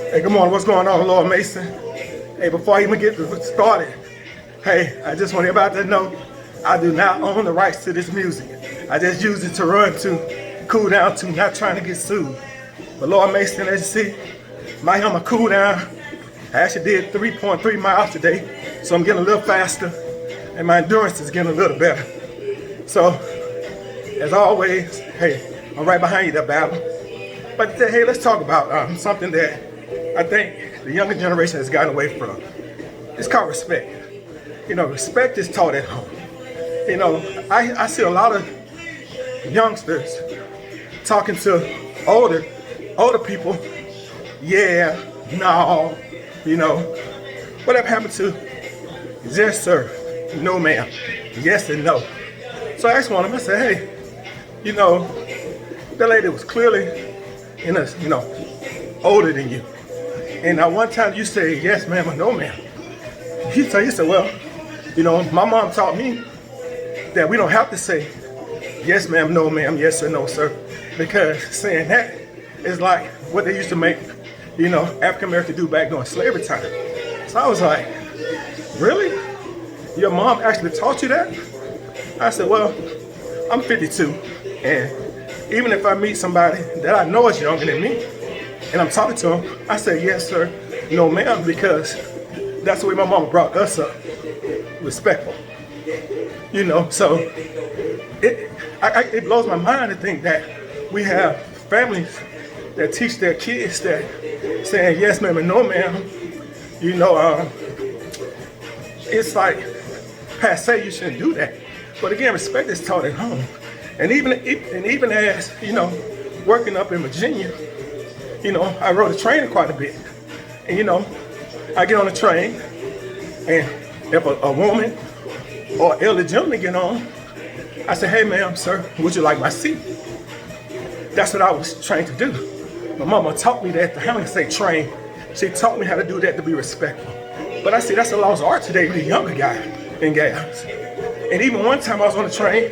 Hey, good morning. What's going on, Lord Mason? Hey, before I even get started, hey, I just want everybody to know I do not own the rights to this music. I just use it to run to, cool down to, not trying to get sued. But Lord Mason, as you see, my cool down. I actually did 3.3 miles today, so I'm getting a little faster, and my endurance is getting a little better. So, as always, hey, I'm right behind you, that battle. But today, hey, let's talk about something that I think the younger generation has gotten away from. It's called respect. You know, respect is taught at home. You know, I see a lot of youngsters talking to older people. Yeah, no, you know, whatever happened to yes sir, no ma'am, yes and no. So I asked one of them, I said, hey, you know, that lady was clearly older than you. And one time you say yes ma'am or no ma'am. He said, well, you know, my mom taught me that we don't have to say yes ma'am, no ma'am, yes or no sir, because saying that is like what they used to make, you know, African American do back during slavery time. So I was like, really? Your mom actually taught you that? I said, well, I'm 52, and even if I meet somebody that I know is younger than me, and I'm talking to them, I say yes sir, no ma'am, because that's the way my mama brought us up, respectful. You know, so it blows my mind to think that we have families that teach their kids that saying yes ma'am and no ma'am, you know, it's like passe, you shouldn't do that. But again, respect is taught at home. And even as, you know, working up in Virginia, you know, I rode a train quite a bit. And you know, I get on the train, and if a woman or elderly gentleman get on, I say, hey ma'am, sir, would you like my seat? That's what I was trained to do. My mama taught me that, how to say train. She taught me how to do that, to be respectful. But I see that's a lost art today with the younger guys and gals. And even one time I was on the train,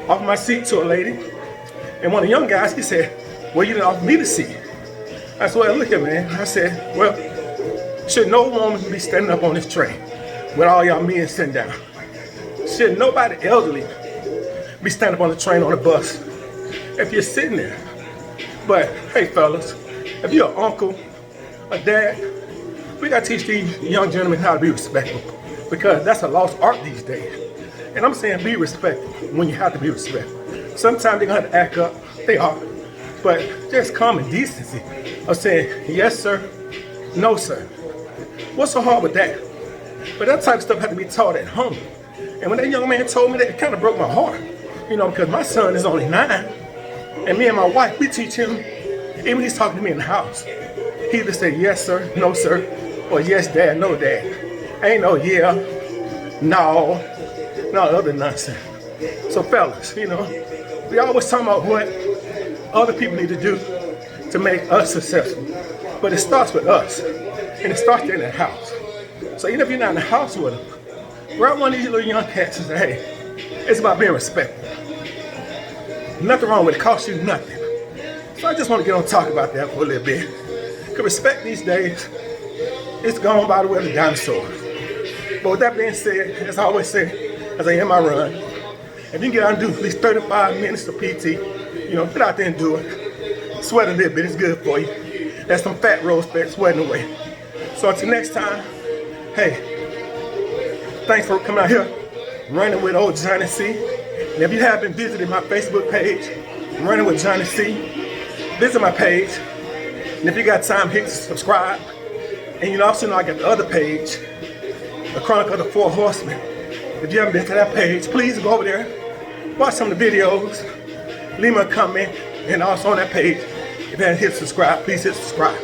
offered my seat to a lady, and one of the young guys, he said, well, you didn't offer me the seat. I said, well, look at man. I said, well, should no woman be standing up on this train with all y'all men sitting down? Should nobody elderly be standing up on the train, on the bus, if you're sitting there? But hey fellas, if you're an uncle, a dad, we gotta teach these young gentlemen how to be respectful, because that's a lost art these days. And I'm saying be respectful when you have to be respectful. Sometimes they're gonna have to act up, they are, but just common decency of saying yes sir, no sir. What's so hard with that? But that type of stuff had to be taught at home. And when that young man told me that, it kind of broke my heart. You know, because my son is only 9, and me and my wife, we teach him, even when he's talking to me in the house, he either say yes sir, no sir, or yes dad, no dad. Ain't no yeah, no other nonsense. So fellas, you know, we always talking about what other people need to do to make us successful. But it starts with us, and it starts in the house. So even if you're not in the house with them, grab one of these little young cats and say, hey, it's about being respectful. Nothing wrong with it, costs you nothing. So I just want to get on and talk about that for a little bit. Because respect these days, it's gone by the way of the dinosaurs. But with that being said, as I always say, as I end my run, if you can get out and do at least 35 minutes of PT, you know, get out there and do it. Sweat a little bit, it's good for you. That's some fat roll sweating away. So until next time, hey, thanks for coming out here, running with old Johnny C. And if you haven't visited my Facebook page, Running with Johnny C, visit my page. And if you got time, hit subscribe. And you also know I got the other page, The Chronicle of the Four Horsemen. If you haven't been to that page, please go over there, watch some of the videos, leave me a comment, and also on that page, if you haven't hit subscribe, please hit subscribe.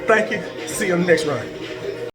Thank you. See you on the next run.